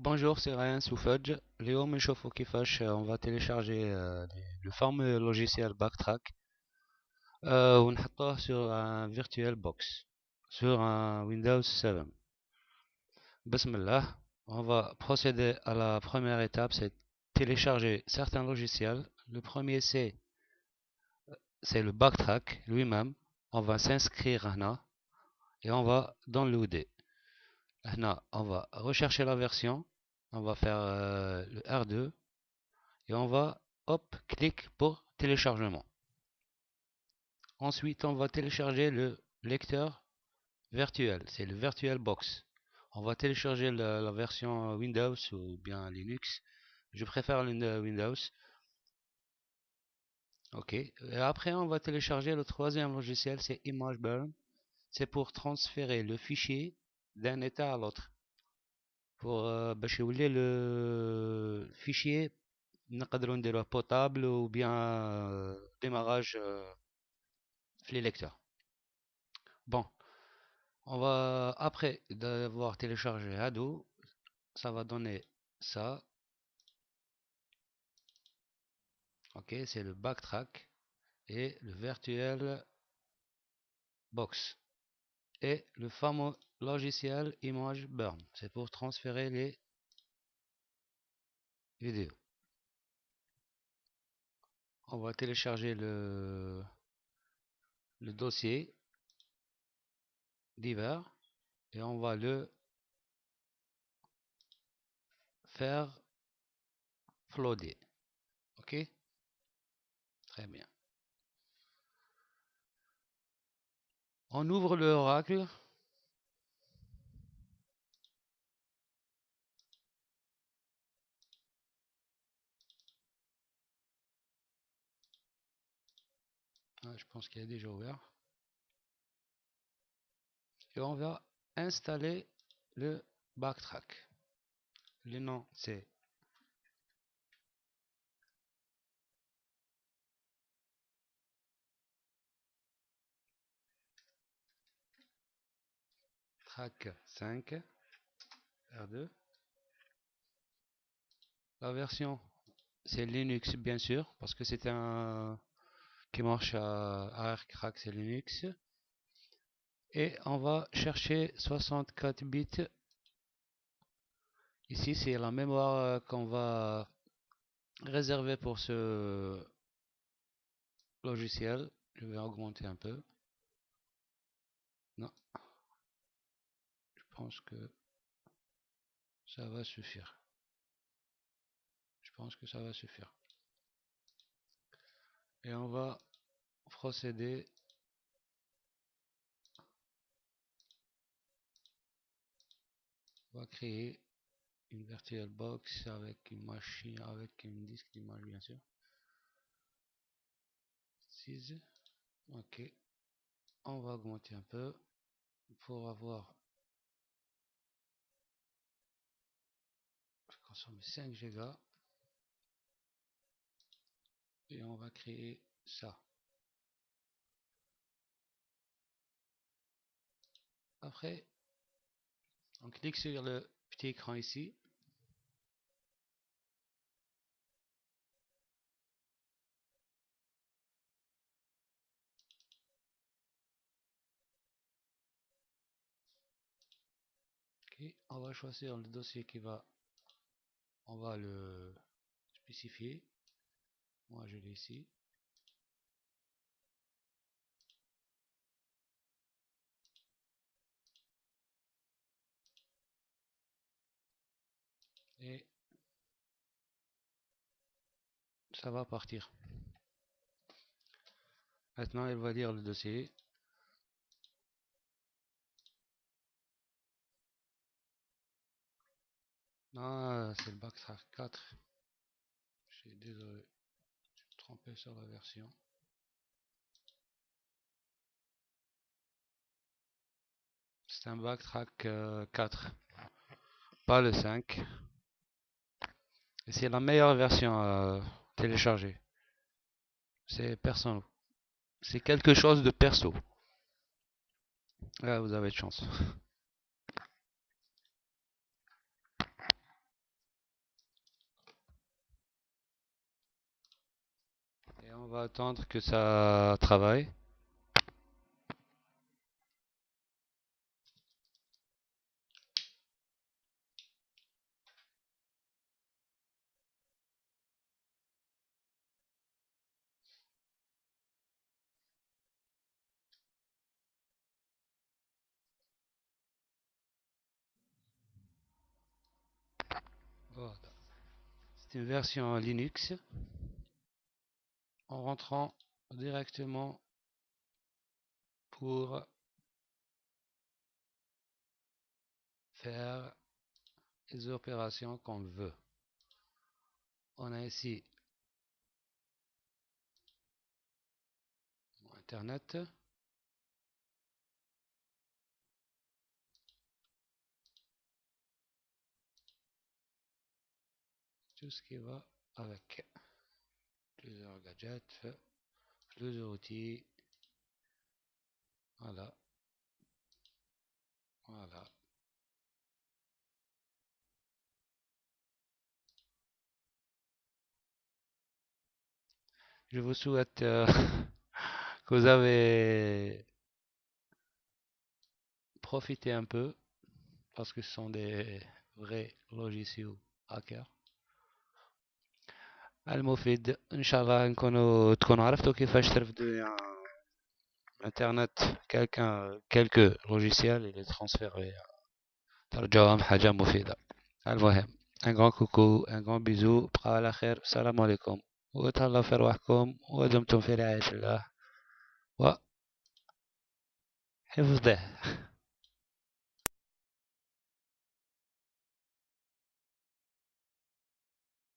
Bonjour, c'est Ryan Soufadj. اليوم نشوفوا كيفاش on va télécharger le fameux logiciel Backtrack ونحطوه sur un VirtualBox sur un Windows 7. Bismillah, on va procéder à la première étape, c'est télécharger certains logiciels. Le premier c'est le Backtrack lui-même. On va s'inscrire هنا et on va downloader. هنا, on va rechercher la version, on va faire le R2 et on va, hop, clic pour téléchargement. Ensuite, on va télécharger le lecteur virtuel, c'est le VirtualBox. On va télécharger la version Windows ou bien Linux. Je préfère Windows. Ok. Et après, on va télécharger le troisième logiciel, c'est ImageBurn. C'est pour transférer le fichier d'un état à l'autre. Pour باش يولي le fichier نقدروا نديروه potable ou bien démarrage les lecteurs. Bon, on va après d'avoir téléchargé Ado, ça va donner ça. Ok, c'est le Backtrack et le Virtual Box et le fameux logiciel ImageBurn. C'est pour transférer les vidéos. On va télécharger le dossier divers et on va le faire floater. Ok, très bien. On ouvre le Oracle. Ah, je pense qu'il est déjà ouvert. Et on va installer le Backtrack. Le nom c'est Track 5 R2. La version c'est Linux bien sûr parce que c'est un qui marche à ARCrack, c'est Linux. Et on va chercher 64 bits. Ici c'est la mémoire qu'on va réserver pour ce logiciel. Je vais augmenter un peu. Non, je pense que ça va suffire. Je pense que ça va suffire. Et on va procéder on va créer une VirtualBox avec une machine, avec une disque d'image bien sûr. 6. Ok. On va augmenter un peu pour avoir consommer 5 Go et on va créer ça. Après, on clique sur le petit écran ici. Okay. On va choisir le dossier qui va, on va le spécifier. Moi je l'ai ici. Et ça va partir. Maintenant, il va lire le dossier. Ah, c'est le Backtrack 4. Je suis désolé, je me suis trompé sur la version. C'est un Backtrack 4, pas le 5. Et c'est la meilleure version téléchargée. C'est perso. C'est quelque chose de perso. Là, vous avez de chance. On va attendre que ça travaille. Voilà. C'est une version Linux. En rentrant directement pour faire les opérations qu'on veut. On a ici Internet. Tout ce qui va avec plusieurs gadgets, plusieurs outils. Voilà, voilà. Je vous souhaite que vous avez profité un peu parce que ce sont des vrais logiciels hackers. المفيد ان شاء الله تكونوا عرفتوا كيفاش ترفدوا يعني انترنت quelques logiciels et les transférer ترجعوهم حاجة مفيدة. المهم un grand coucou, un grand bisou, بقاو على خير، السلام عليكم، وتهلاو في رواحكم ودمتم في رعاية الله وحفظه.